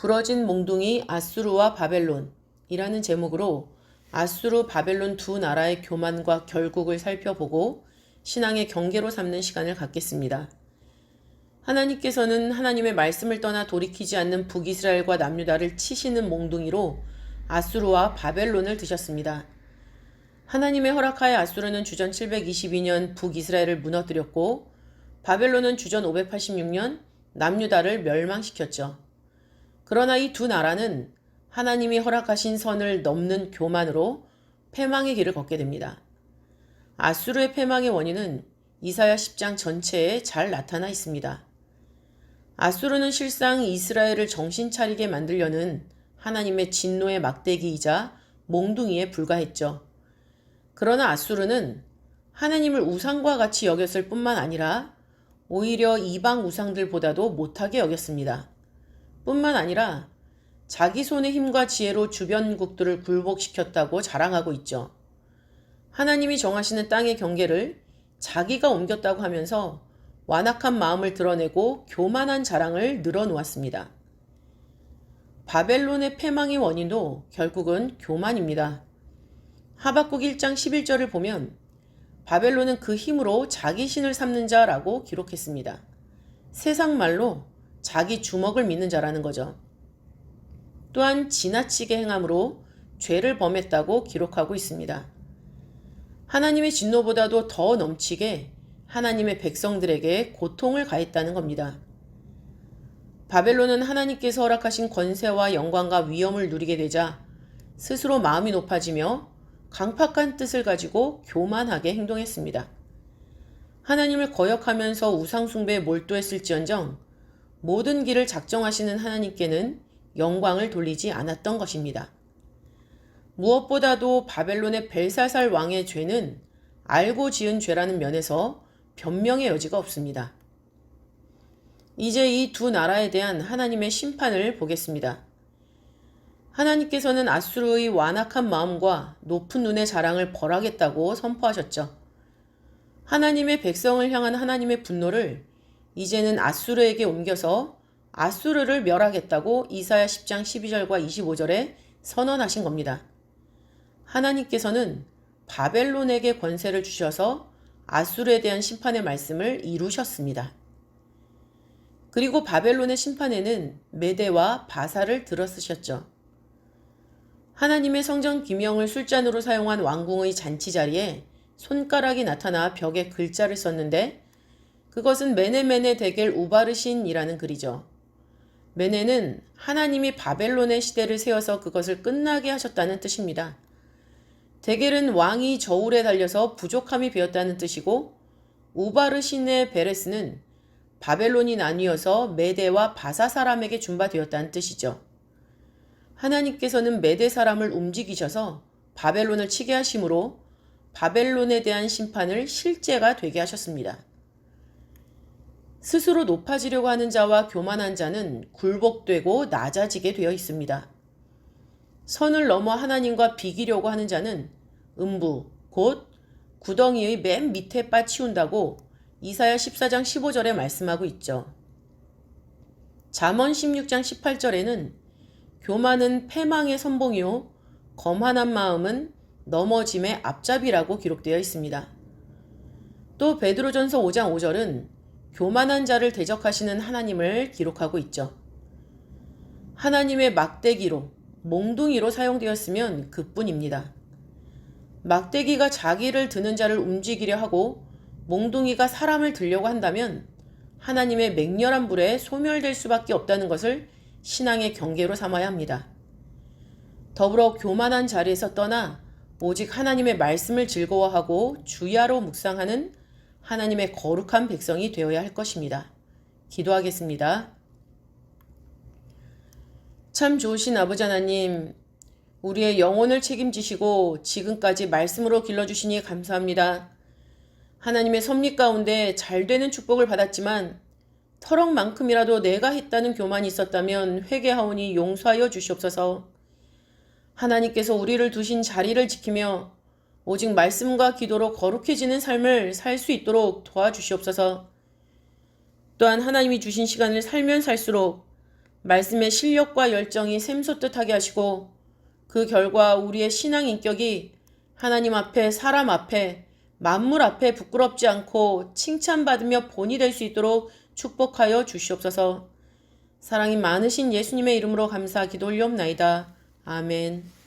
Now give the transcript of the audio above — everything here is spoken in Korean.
부러진 몽둥이 아수르와 바벨론이라는 제목으로 아수르, 바벨론 두 나라의 교만과 결국을 살펴보고 신앙의 경계로 삼는 시간을 갖겠습니다. 하나님께서는 하나님의 말씀을 떠나 돌이키지 않는 북이스라엘과 남유다를 치시는 몽둥이로 아수르와 바벨론을 드셨습니다. 하나님의 허락하에 아수르는 주전 722년 북이스라엘을 무너뜨렸고 바벨론은 주전 586년 남유다를 멸망시켰죠. 그러나 이 두 나라는 하나님이 허락하신 선을 넘는 교만으로 패망의 길을 걷게 됩니다. 아수르의 패망의 원인은 이사야 10장 전체에 잘 나타나 있습니다. 아수르는 실상 이스라엘을 정신 차리게 만들려는 하나님의 진노의 막대기이자 몽둥이에 불과했죠. 그러나 아수르는 하나님을 우상과 같이 여겼을 뿐만 아니라 오히려 이방 우상들보다도 못하게 여겼습니다. 뿐만 아니라 자기 손의 힘과 지혜로 주변국들을 굴복시켰다고 자랑하고 있죠. 하나님이 정하시는 땅의 경계를 자기가 옮겼다고 하면서 완악한 마음을 드러내고 교만한 자랑을 늘어놓았습니다. 바벨론의 패망의 원인도 결국은 교만입니다. 하박국 1장 11절을 보면 바벨론은 그 힘으로 자기 신을 삼는 자라고 기록했습니다. 세상 말로 자기 주먹을 믿는 자라는 거죠. 또한 지나치게 행함으로 죄를 범했다고 기록하고 있습니다. 하나님의 진노보다도 더 넘치게 하나님의 백성들에게 고통을 가했다는 겁니다. 바벨론은 하나님께서 허락하신 권세와 영광과 위엄을 누리게 되자 스스로 마음이 높아지며 강팍한 뜻을 가지고 교만하게 행동했습니다. 하나님을 거역하면서 우상숭배에 몰두했을지언정 모든 길을 작정하시는 하나님께는 영광을 돌리지 않았던 것입니다. 무엇보다도 바벨론의 벨사살 왕의 죄는 알고 지은 죄라는 면에서 변명의 여지가 없습니다. 이제 이 두 나라에 대한 하나님의 심판을 보겠습니다. 하나님께서는 아수르의 완악한 마음과 높은 눈의 자랑을 벌하겠다고 선포하셨죠. 하나님의 백성을 향한 하나님의 분노를 이제는 아수르에게 옮겨서 아수르를 멸하겠다고 이사야 10장 12절과 25절에 선언하신 겁니다. 하나님께서는 바벨론에게 권세를 주셔서 아수르에 대한 심판의 말씀을 이루셨습니다. 그리고 바벨론의 심판에는 메대와 바사를 들어쓰셨죠. 하나님의 성전 기명을 술잔으로 사용한 왕궁의 잔치 자리에 손가락이 나타나 벽에 글자를 썼는데 그것은 메네메네 데겔 우바르신이라는 글이죠. 메네는 하나님이 바벨론의 시대를 세워서 그것을 끝나게 하셨다는 뜻입니다. 데겔은 왕이 저울에 달려서 부족함이 배었다는 뜻이고 우바르신의 베레스는 바벨론이 나뉘어서 메대와 바사 사람에게 준바되었다는 뜻이죠. 하나님께서는 메대 사람을 움직이셔서 바벨론을 치게 하심으로 바벨론에 대한 심판을 실제가 되게 하셨습니다. 스스로 높아지려고 하는 자와 교만한 자는 굴복되고 낮아지게 되어 있습니다. 선을 넘어 하나님과 비기려고 하는 자는 음부, 곧 구덩이의 맨 밑에 빠치운다고 이사야 14장 15절에 말씀하고 있죠. 잠언 16장 18절에는 교만은 패망의 선봉이요 거만한 마음은 넘어짐의 앞잡이라고 기록되어 있습니다. 또 베드로전서 5장 5절은 교만한 자를 대적하시는 하나님을 기록하고 있죠. 하나님의 막대기로, 몽둥이로 사용되었으면 그뿐입니다. 막대기가 자기를 드는 자를 움직이려 하고 몽둥이가 사람을 들려고 한다면 하나님의 맹렬한 불에 소멸될 수밖에 없다는 것을 신앙의 경계로 삼아야 합니다. 더불어 교만한 자리에서 떠나 오직 하나님의 말씀을 즐거워하고 주야로 묵상하는 하나님의 거룩한 백성이 되어야 할 것입니다. 기도하겠습니다. 참 좋으신 아버지 하나님, 우리의 영혼을 책임지시고 지금까지 말씀으로 길러주시니 감사합니다. 하나님의 섭리 가운데 잘되는 축복을 받았지만 터럭만큼이라도 내가 했다는 교만이 있었다면 회개하오니 용서하여 주시옵소서. 하나님께서 우리를 두신 자리를 지키며 오직 말씀과 기도로 거룩해지는 삶을 살 수 있도록 도와주시옵소서. 또한 하나님이 주신 시간을 살면 살수록 말씀의 실력과 열정이 샘솟듯하게 하시고 그 결과 우리의 신앙 인격이 하나님 앞에, 사람 앞에, 만물 앞에 부끄럽지 않고 칭찬받으며 본이 될 수 있도록 축복하여 주시옵소서. 사랑이 많으신 예수님의 이름으로 감사 기도 올리옵나이다. 아멘.